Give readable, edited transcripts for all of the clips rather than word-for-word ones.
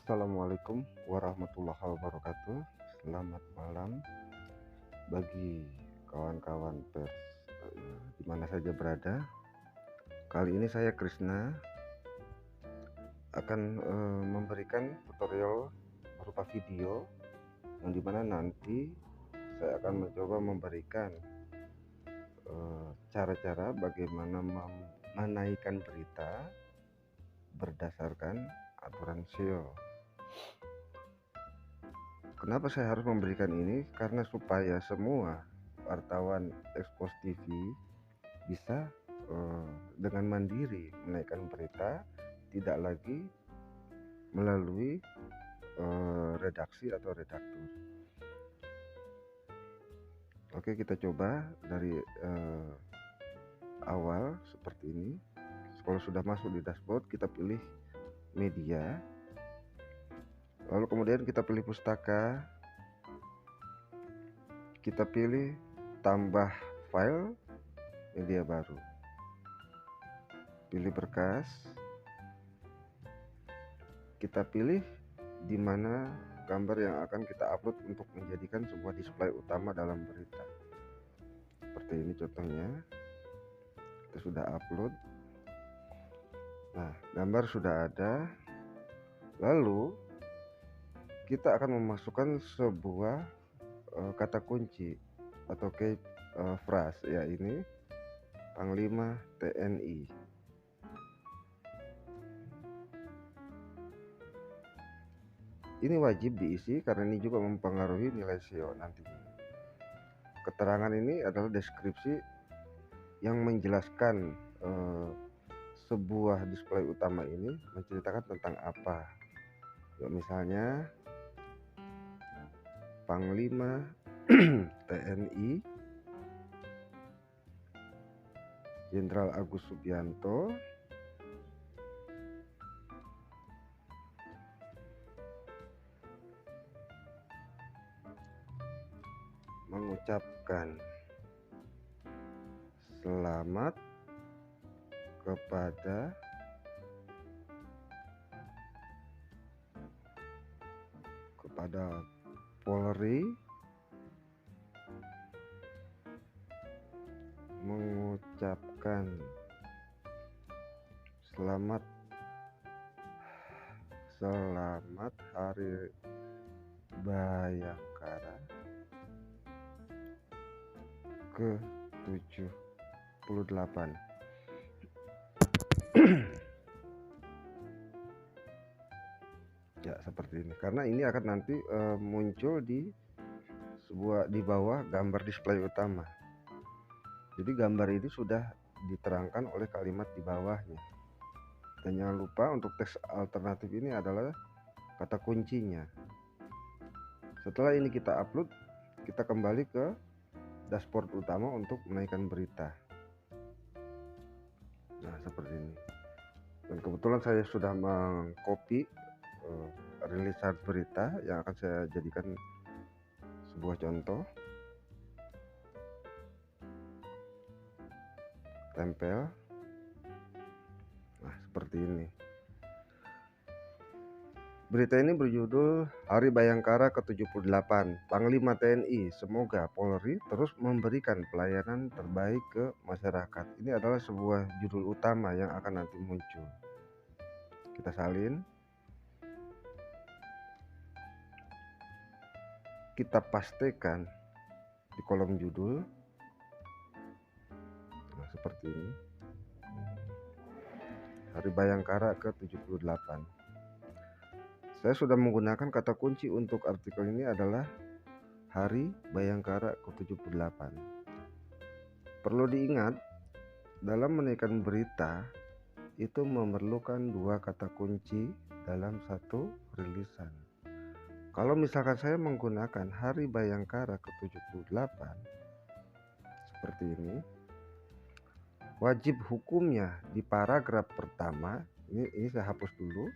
Assalamualaikum warahmatullahi wabarakatuh. Selamat malam bagi kawan-kawan pers di mana saja berada. Kali ini saya Krisna akan memberikan tutorial berupa video yang dimana nanti saya akan mencoba memberikan cara-cara bagaimana menaikkan berita berdasarkan aturan SEO. Kenapa saya harus memberikan ini? Karena supaya semua wartawan Expos TV bisa dengan mandiri menaikkan berita, tidak lagi melalui redaksi atau redaktur. Oke, kita coba dari awal seperti ini. Kalau sudah masuk di dashboard, kita pilih media, lalu kemudian kita pilih pustaka, kita pilih tambah file media baru, pilih berkas, kita pilih di mana gambar yang akan kita upload untuk menjadikan sebuah display utama dalam berita. Seperti ini contohnya, kita sudah upload. Nah, gambar sudah ada. Lalu kita akan memasukkan sebuah kata kunci atau key phrase, ya ini Panglima TNI. Ini wajib diisi karena ini juga mempengaruhi nilai SEO nantinya. Keterangan ini adalah deskripsi yang menjelaskan sebuah display utama ini menceritakan tentang apa. Ya, misalnya Panglima TNI Jenderal Agus Subianto mengucapkan selamat kepada Polri, mengucapkan selamat Hari Bayangkara ke-78. Ya, seperti ini. Karena ini akan nanti muncul di bawah gambar display utama. Jadi gambar ini sudah diterangkan oleh kalimat di bawahnya. Dan jangan lupa untuk teks alternatif ini adalah kata kuncinya. Setelah ini kita upload, kita kembali ke dashboard utama untuk menaikkan berita. Nah, seperti ini. Dan kebetulan saya sudah mengcopy rilisan berita yang akan saya jadikan sebuah contoh. Tempel. Nah, seperti ini. Berita ini berjudul Hari Bayangkara ke-78. Panglima TNI, semoga Polri terus memberikan pelayanan terbaik ke masyarakat. Ini adalah sebuah judul utama yang akan nanti muncul. Kita salin. Kita pastekan di kolom judul. Nah, seperti ini. Hari Bayangkara ke-78. Saya sudah menggunakan kata kunci untuk artikel ini adalah Hari Bayangkara ke-78. Perlu diingat, dalam menaikkan berita itu memerlukan dua kata kunci dalam satu rilisan. Kalau misalkan saya menggunakan Hari Bayangkara ke-78 seperti ini, wajib hukumnya di paragraf pertama, ini saya hapus dulu.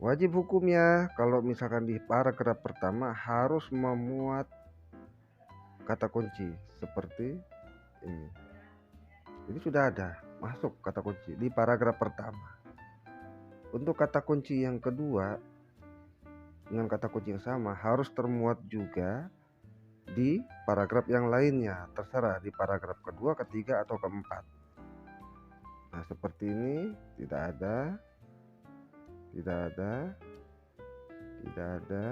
Wajib hukumnya kalau misalkan di paragraf pertama harus memuat kata kunci seperti ini. Ini sudah ada masuk kata kunci di paragraf pertama. Untuk kata kunci yang kedua dengan kata kunci yang sama harus termuat juga di paragraf yang lainnya, terserah di paragraf kedua, ketiga, atau keempat. Nah, seperti ini, tidak ada, tidak ada, tidak ada.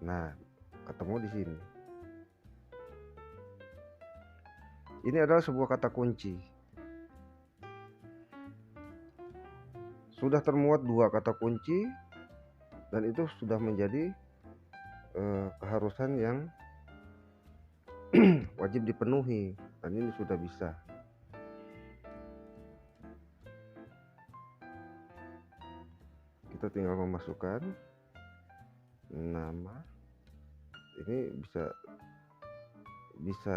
Nah, ketemu di sini. Ini adalah sebuah kata kunci. Sudah termuat dua kata kunci dan itu sudah menjadi keharusan yang wajib dipenuhi, dan ini sudah bisa. Kita tinggal memasukkan nama. Ini bisa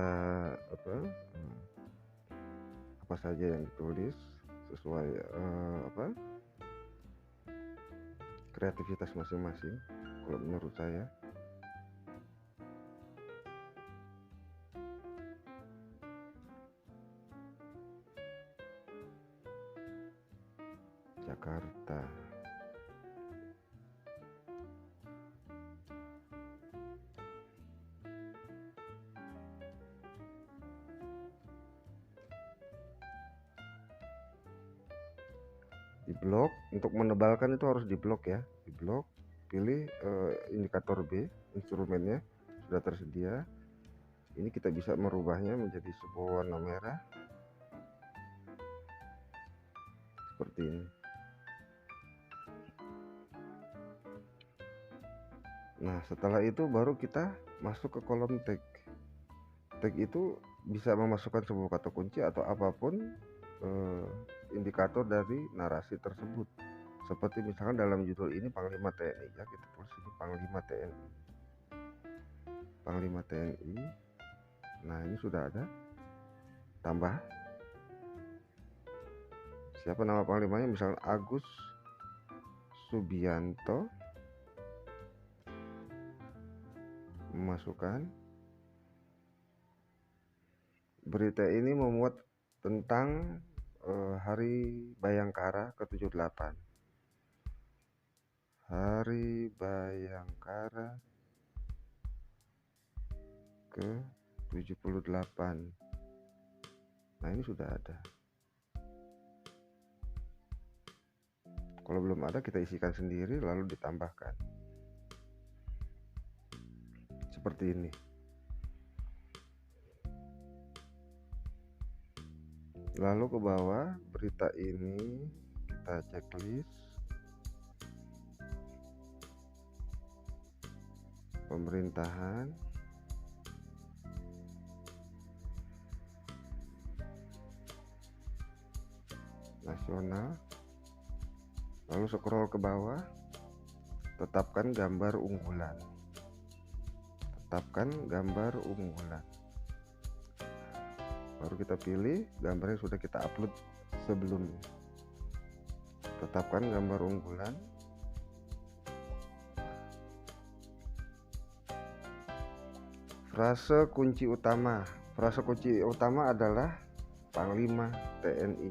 apa saja yang ditulis sesuai kreativitas masing-masing kalau menurut saya. Jakarta. Di blok, untuk menebalkan itu harus di blok ya. Di blok, pilih indikator B, instrumennya sudah tersedia. Ini kita bisa merubahnya menjadi sebuah warna merah seperti ini. Nah, setelah itu baru kita masuk ke kolom tag. Tag itu bisa memasukkan sebuah kata kunci atau apapun indikator dari narasi tersebut. Seperti misalkan dalam judul ini Panglima TNI, ya kita tulis ini Panglima TNI. Panglima TNI. Nah, ini sudah ada. Tambah. Siapa nama panglimanya? Misalkan Agus Subianto. Memasukkan. Berita ini memuat tentang Hari Bayangkara ke-78. Hari Bayangkara ke-78. Nah, ini sudah ada. Kalau belum ada, kita isikan sendiri lalu ditambahkan. Seperti ini. Lalu ke bawah, berita ini kita checklist. Pemerintahan. Nasional. Lalu scroll ke bawah, tetapkan gambar unggulan. Tetapkan gambar unggulan. Baru kita pilih gambar yang sudah kita upload sebelumnya. Tetapkan gambar unggulan. Frase kunci utama. Frase kunci utama adalah Panglima TNI.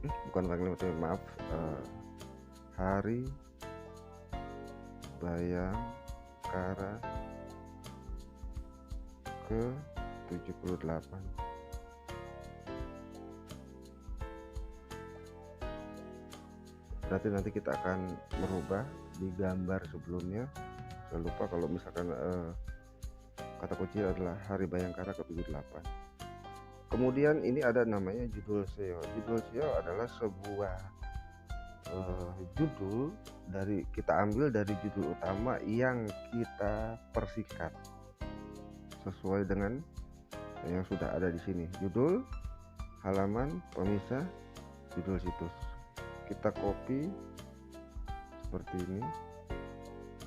Bukan Panglima TNI, maaf. Hari Bayangkara ke-78. Berarti nanti kita akan merubah di gambar sebelumnya. Saya lupa kalau misalkan kata kunci adalah Hari Bayangkara ke-78. Kemudian ini ada namanya judul SEO. Judul SEO adalah sebuah judul dari kita ambil dari judul utama yang kita persingkat sesuai dengan yang sudah ada di sini. Judul, halaman, pemisah, judul situs. Kita copy seperti ini,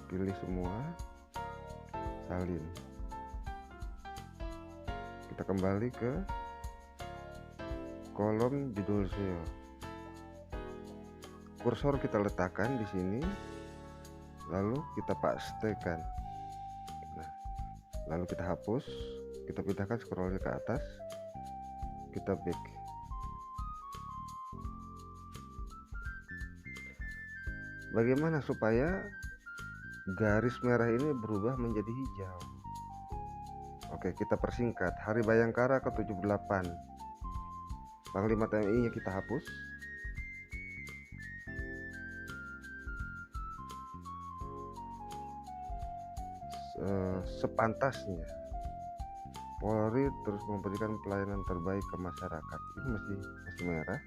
pilih semua, salin. Kita kembali ke kolom judul SEO. Kursor kita letakkan di sini, lalu kita pastekan. Nah, lalu kita hapus, kita pindahkan scrollnya ke atas, kita back. Bagaimana supaya garis merah ini berubah menjadi hijau? Oke, kita persingkat. Hari Bayangkara ke-78. Panglima TNI nya kita hapus. Sepantasnya Polri terus memberikan pelayanan terbaik ke masyarakat. Ini masih merah.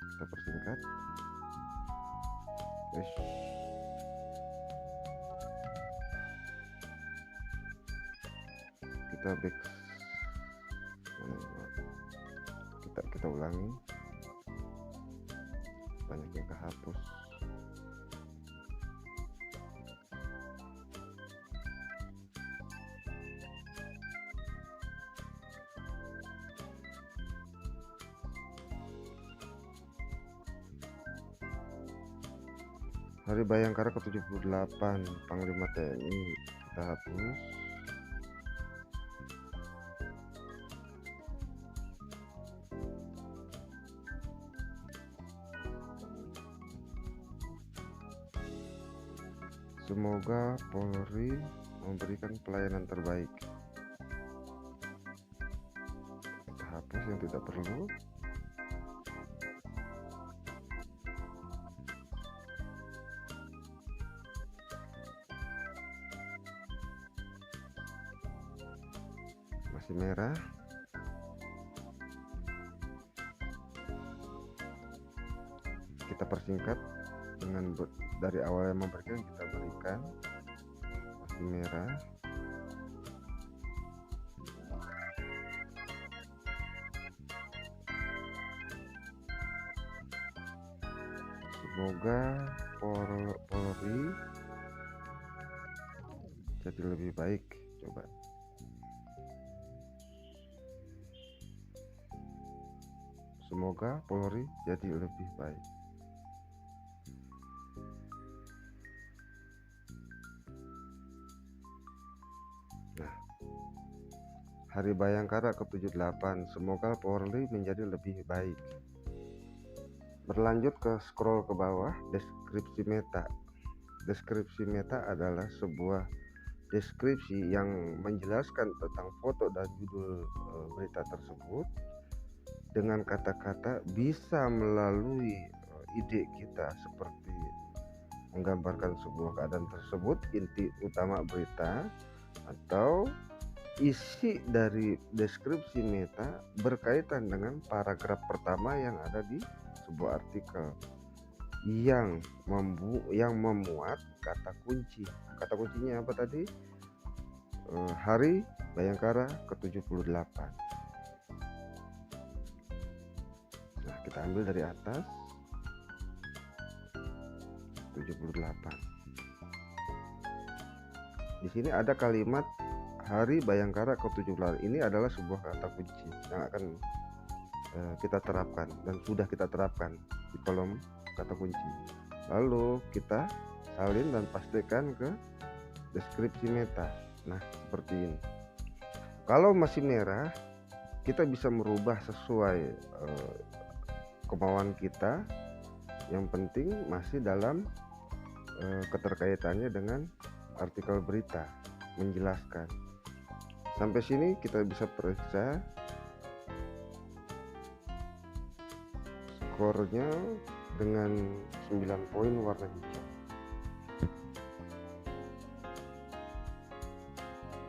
Kita persingkat. Kita back, kita ulangi. Banyak yang kehapus. Hari Bayangkara ke-78 Panglima TNI kita hapus. Semoga Polri memberikan pelayanan terbaik. Kita hapus yang tidak perlu. Masih merah. Kita persingkat dengan dari awal yang memberikan, kita berikan. Masih merah. Semoga Polri jadi lebih baik. Coba. Semoga Polri jadi lebih baik. Nah, Hari Bayangkara ke-78, semoga Polri menjadi lebih baik. Berlanjut ke scroll ke bawah, deskripsi meta. Deskripsi meta adalah sebuah deskripsi yang menjelaskan tentang foto dan judul berita tersebut dengan kata-kata bisa melalui ide kita, seperti menggambarkan sebuah keadaan tersebut, inti utama berita, atau isi dari deskripsi meta berkaitan dengan paragraf pertama yang ada di sebuah artikel yang memuat kata kunci. Kata kuncinya apa tadi? Hari Bayangkara ke-78. Nah, kita ambil dari atas 78. Di sini ada kalimat Hari Bayangkara ke-78. Ini adalah sebuah kata kunci yang akan kita terapkan dan sudah kita terapkan di kolom kata kunci. Lalu kita salin dan pastikan ke deskripsi meta. Nah, seperti ini. Kalau masih merah, kita bisa merubah sesuai kemauan kita. Yang penting masih dalam keterkaitannya dengan artikel berita, menjelaskan. Sampai sini kita bisa periksa skornya dengan 9 poin warna hijau.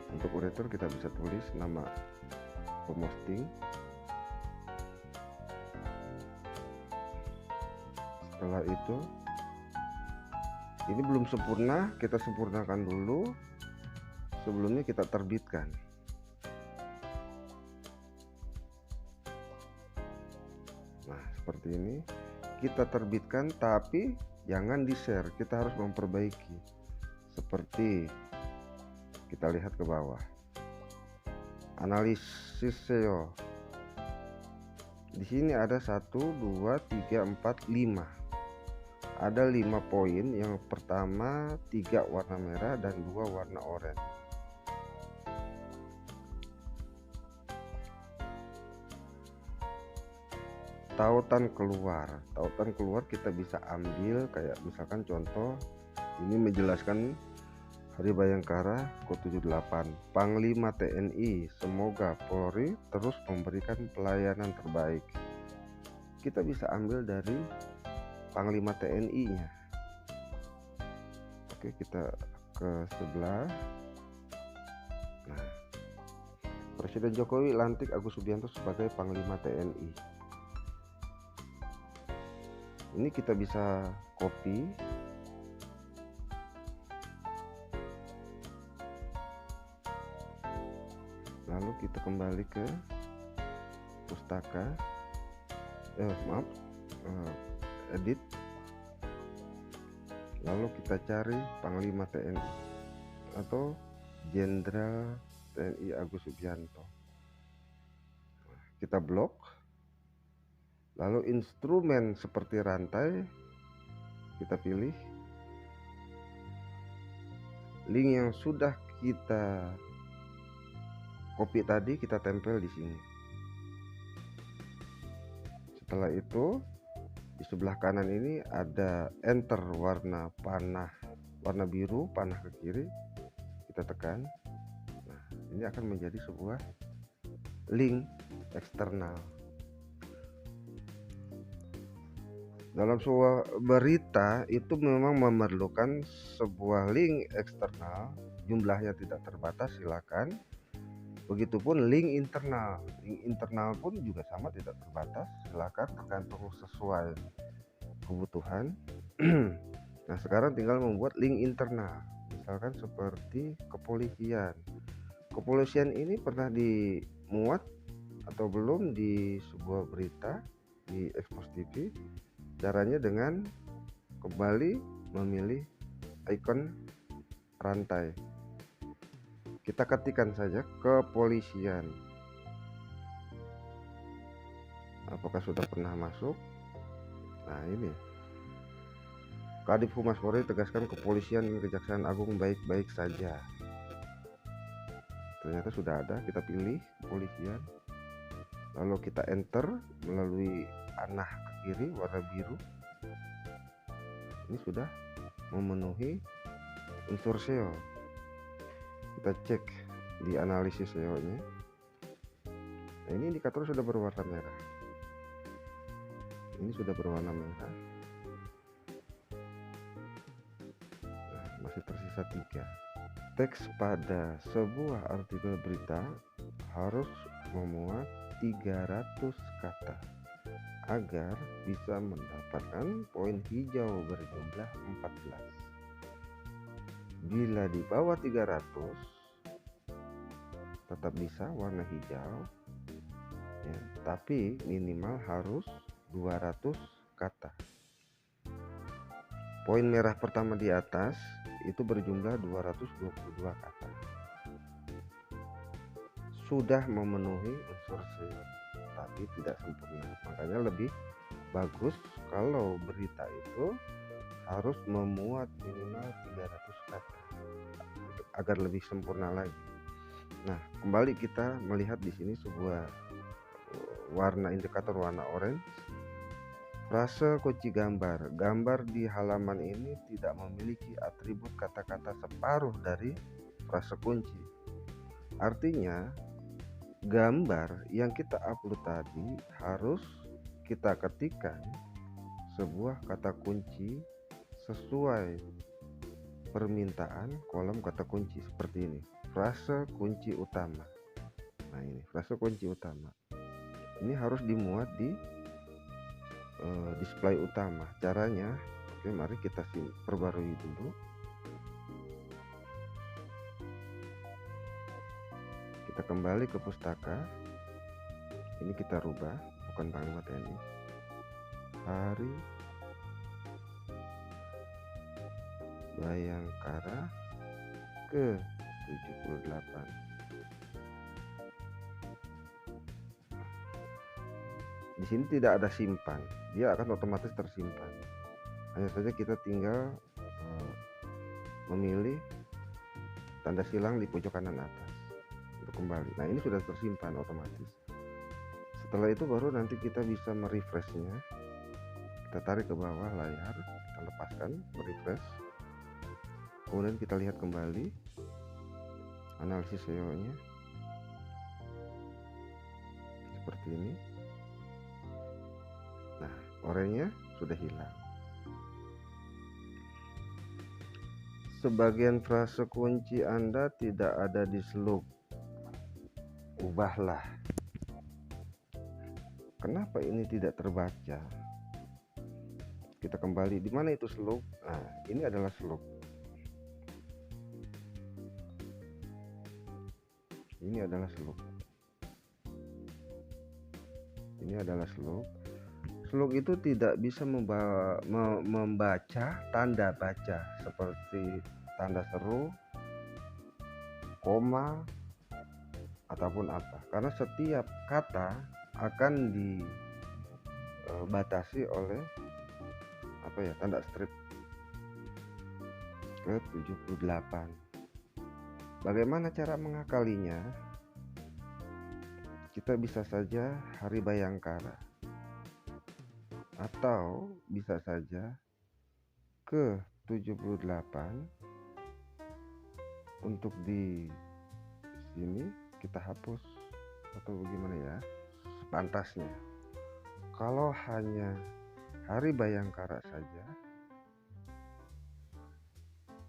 Untuk uraian kita bisa tulis nama pemosting. Setelah itu, ini belum sempurna, kita sempurnakan dulu. Sebelumnya kita terbitkan. Nah, seperti ini kita terbitkan, tapi jangan di-share, kita harus memperbaiki. Seperti kita lihat ke bawah, analisis SEO. Di sini ada 1, 2, 3, 4, 5. Ada 5 poin. Yang pertama 3 warna merah dan 2 warna oranye. tautan keluar. Tautan keluar kita bisa ambil kayak misalkan contoh ini menjelaskan Hari Bayangkara ke-78, Panglima TNI, semoga Polri terus memberikan pelayanan terbaik. Kita bisa ambil dari Panglima TNI-nya. Oke, kita ke sebelah. Nah, Presiden Jokowi lantik Agus Subianto sebagai Panglima TNI. Ini kita bisa copy. Lalu kita kembali ke pustaka. Edit. Lalu kita cari Panglima TNI atau Jenderal TNI Agus Subianto. Kita blok. Lalu instrumen seperti rantai kita pilih. Link yang sudah kita copy tadi kita tempel di sini. Setelah itu di sebelah kanan ini ada enter warna panah, warna biru panah ke kiri, kita tekan. Nah, ini akan menjadi sebuah link eksternal. Dalam sebuah berita itu memang memerlukan sebuah link eksternal, jumlahnya tidak terbatas, silakan. Begitupun link internal. Link internal pun juga sama, tidak terbatas, silakan, tergantung sesuai kebutuhan. Nah, sekarang tinggal membuat link internal. Misalkan seperti kepolisian. Kepolisian ini pernah dimuat atau belum di sebuah berita di Expos TV? Caranya dengan kembali memilih icon rantai. Kita ketikkan saja kepolisian. Apakah sudah pernah masuk? Nah, ini Kadif Humas Polri tegaskan kepolisian dan Kejaksaan Agung baik-baik saja. Ternyata sudah ada. Kita pilih kepolisian, lalu kita enter melalui panah ke kiri warna biru. Ini sudah memenuhi unsur SEO. Kita cek di analisis SEO-nya. Nah, ini indikator sudah berwarna merah. Ini sudah berwarna merah. Nah, masih tersisa 3. Teks pada sebuah artikel berita harus memuat 300 kata agar bisa mendapatkan poin hijau berjumlah 14. Bila di bawah 300 tetap bisa warna hijau ya, tapi minimal harus 200 kata. Poin merah pertama di atas itu berjumlah 222 kata. Sudah memenuhi unsur SEO, tapi tidak sempurna. Makanya lebih bagus kalau berita itu harus memuat minimal 300 kata agar lebih sempurna lagi. Nah, kembali kita melihat di sini sebuah warna indikator warna orange. Frase kunci gambar. Gambar di halaman ini tidak memiliki atribut kata-kata separuh dari frase kunci. Artinya, gambar yang kita upload tadi harus kita ketikkan sebuah kata kunci sesuai permintaan kolom kata kunci seperti ini. Frase kunci utama. Nah, ini frase kunci utama. Ini harus dimuat di display utama. Caranya, oke, mari kita perbarui dulu. Kita kembali ke pustaka. Ini kita rubah, bukan Panglima TNI. Hari Bayangkara ke-78. Di sini tidak ada simpan, dia akan otomatis tersimpan. Hanya saja kita tinggal memilih tanda silang di pojok kanan atas untuk kembali. Nah, ini sudah tersimpan otomatis. Setelah itu baru nanti kita bisa merefreshnya. Kita tarik ke bawah layar, kita lepaskan, merefresh, kemudian kita lihat kembali analisis SEO nya seperti ini. Nah, oranye sudah hilang. Sebagian frase kunci Anda tidak ada di slug, ubahlah. Kenapa ini tidak terbaca? Kita kembali, di mana itu slug? Nah, ini adalah slug. Ini adalah slug. Ini adalah slug. Slug itu tidak bisa membaca tanda baca seperti tanda seru, koma, ataupun apa. Karena setiap kata akan dibatasi oleh tanda strip ke 78. Bagaimana cara mengakalinya? Kita bisa saja hari Bayangkara, atau bisa saja ke 78. Untuk di sini kita hapus atau bagaimana ya, sepantasnya. Kalau hanya hari Bayangkara saja,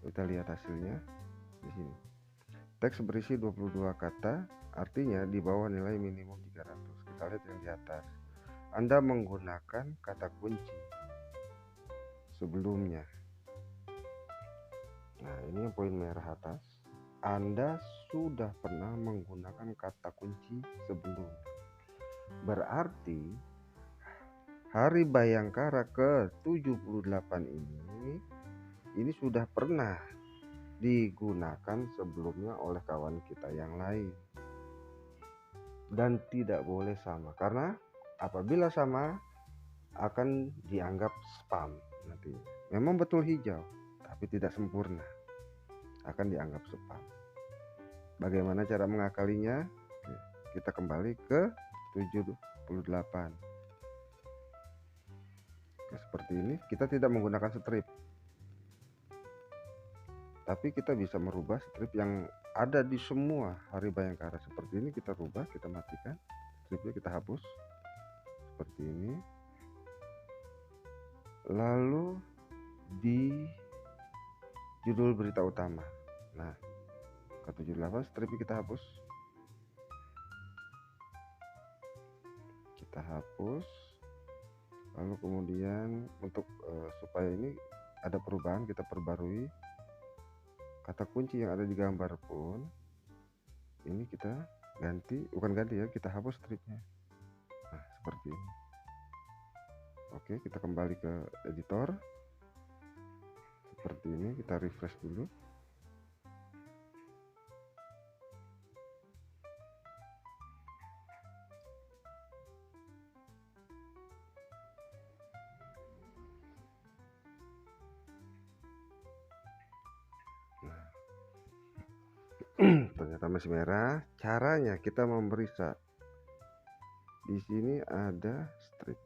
kita lihat hasilnya di sini. Teks berisi 22 kata, artinya di bawah nilai minimum 300. Kita lihat yang di atas. Anda menggunakan kata kunci sebelumnya. Nah, ini yang poin merah atas. Anda sudah pernah menggunakan kata kunci sebelum. Berarti hari Bayangkara ke 78 ini sudah pernah digunakan sebelumnya oleh kawan kita yang lain, dan tidak boleh sama, karena apabila sama akan dianggap spam nanti. Memang betul hijau, tapi tidak sempurna, akan dianggap spam. Bagaimana cara mengakalinya? Oke, kita kembali ke 78. Oke, seperti ini. Kita tidak menggunakan strip, tapi kita bisa merubah strip yang ada di semua hari Bayangkara. Seperti ini kita rubah, kita matikan stripnya, kita hapus seperti ini. Lalu di judul berita utama, nah ke 78 stripnya kita hapus, lalu kemudian untuk supaya ini ada perubahan, kita perbarui kata kunci yang ada di gambar pun ini kita kita hapus stripnya. Nah, seperti ini. Oke, kita kembali ke editor. Seperti ini, kita refresh dulu. Ternyata masih merah. Caranya kita memeriksa. Di sini ada strip.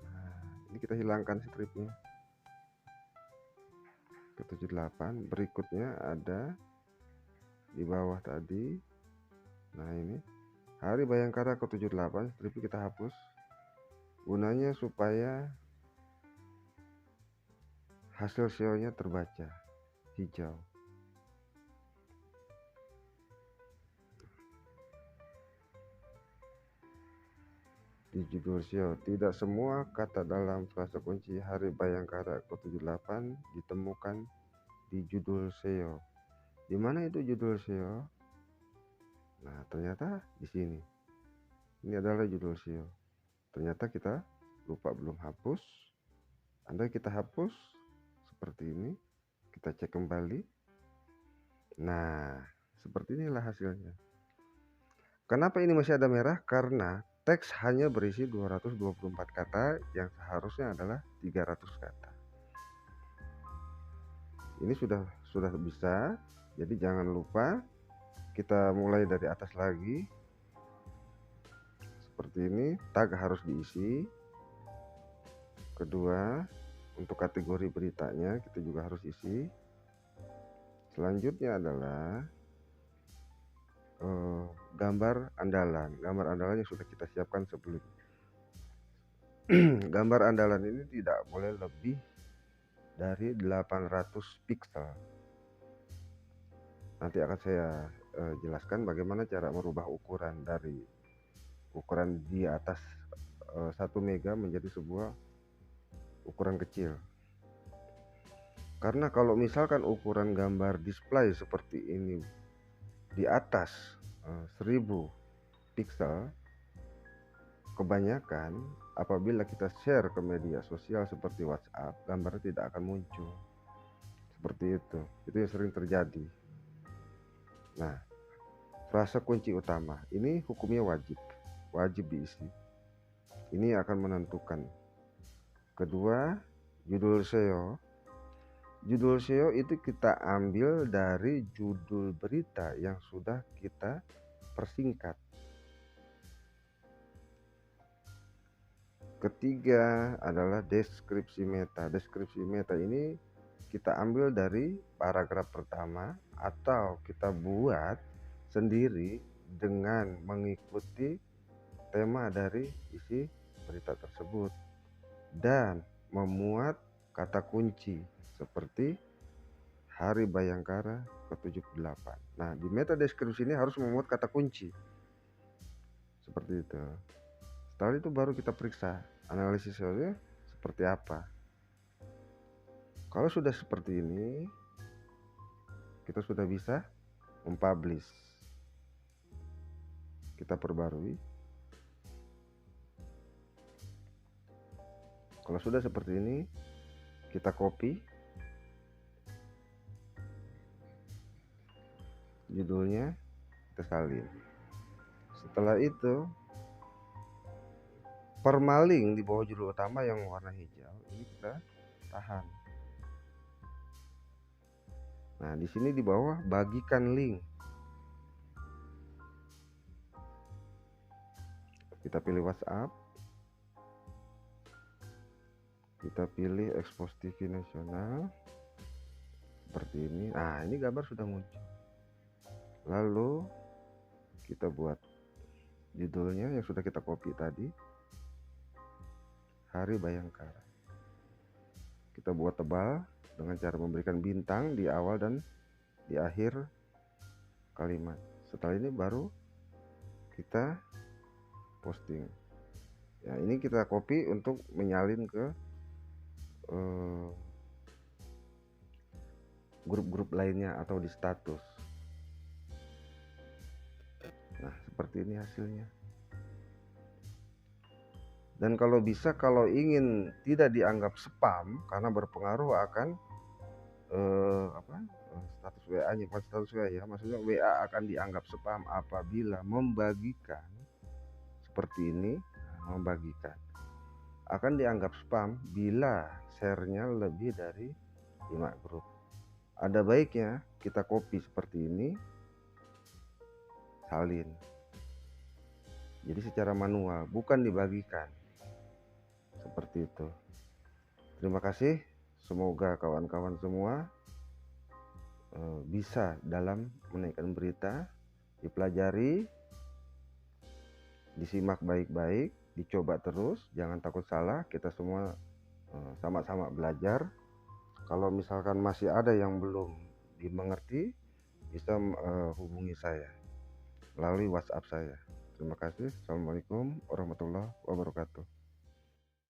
Nah, ini kita hilangkan stripnya. Ke 78. Berikutnya ada di bawah tadi. Nah, ini hari Bayangkara ke 78, stripnya kita hapus. Gunanya supaya hasil SEO-nya terbaca hijau. Di judul SEO, tidak semua kata dalam frase kunci hari Bayangkara ke 78 ditemukan di judul SEO. Di mana itu judul SEO? Nah, ternyata di sini. Ini adalah judul SEO. Ternyata kita lupa belum hapus. Andai kita hapus seperti ini, kita cek kembali. Nah, seperti inilah hasilnya. Kenapa ini masih ada merah? Karena teks hanya berisi 224 kata yang seharusnya adalah 300 kata. Ini sudah bisa. Jadi jangan lupa kita mulai dari atas lagi. Seperti seperti ini. Tag harus diisi. Kedua, untuk kategori beritanya kita juga harus isi. Selanjutnya adalah gambar andalan. Gambar andalan yang sudah kita siapkan sebelum. Gambar andalan ini tidak boleh lebih dari 800 pixel. Nanti akan saya jelaskan bagaimana cara merubah ukuran dari ukuran di atas 1 mega menjadi sebuah ukuran kecil. Karena kalau misalkan ukuran gambar display seperti ini di atas 1000 pixel, kebanyakan apabila kita share ke media sosial seperti WhatsApp, gambarnya tidak akan muncul. Seperti itu yang sering terjadi. Nah, frase kunci utama ini hukumnya wajib diisi. Ini akan menentukan. Kedua, judul SEO. Judul SEO itu kita ambil dari judul berita yang sudah kita persingkat. Ketiga adalah deskripsi meta. Deskripsi meta ini kita ambil dari paragraf pertama atau kita buat sendiri dengan mengikuti tema dari isi berita tersebut dan memuat kata kunci seperti Hari Bayangkara ke-78. Nah, di meta deskripsi ini harus memuat kata kunci seperti itu. Setelah itu baru kita periksa analisis SEO-nya seperti apa. Kalau sudah seperti ini, kita sudah bisa mempublish. Kita perbarui. Kalau sudah seperti ini, kita copy judulnya, kita salin. Setelah itu, permalink di bawah judul utama yang warna hijau ini kita tahan. Nah, di sini di bawah bagikan link. Kita pilih WhatsApp. Kita pilih Expose TV Nasional. Seperti ini. Nah, ini gambar sudah muncul. Lalu kita buat judulnya yang sudah kita copy tadi. Hari Bayangkara. Kita buat tebal dengan cara memberikan bintang di awal dan di akhir kalimat. Setelah ini baru kita posting. Ya, ini kita copy untuk menyalin ke grup-grup lainnya atau di status. Nah, seperti ini hasilnya. Dan kalau bisa, kalau ingin tidak dianggap spam karena berpengaruh akan status WA-nya, bukan status WA ya, maksudnya WA akan dianggap spam apabila membagikan seperti ini. Membagikan akan dianggap spam bila share-nya lebih dari 5 grup. Ada baiknya kita copy seperti ini, salin. Jadi secara manual, bukan dibagikan. Seperti itu. Terima kasih. Semoga kawan-kawan semua bisa dalam menaikkan berita, dipelajari, disimak baik-baik, dicoba terus, jangan takut salah. Kita semua sama-sama belajar. Kalau misalkan masih ada yang belum dimengerti, bisa hubungi saya melalui WhatsApp saya. Terima kasih. Assalamualaikum warahmatullahi wabarakatuh.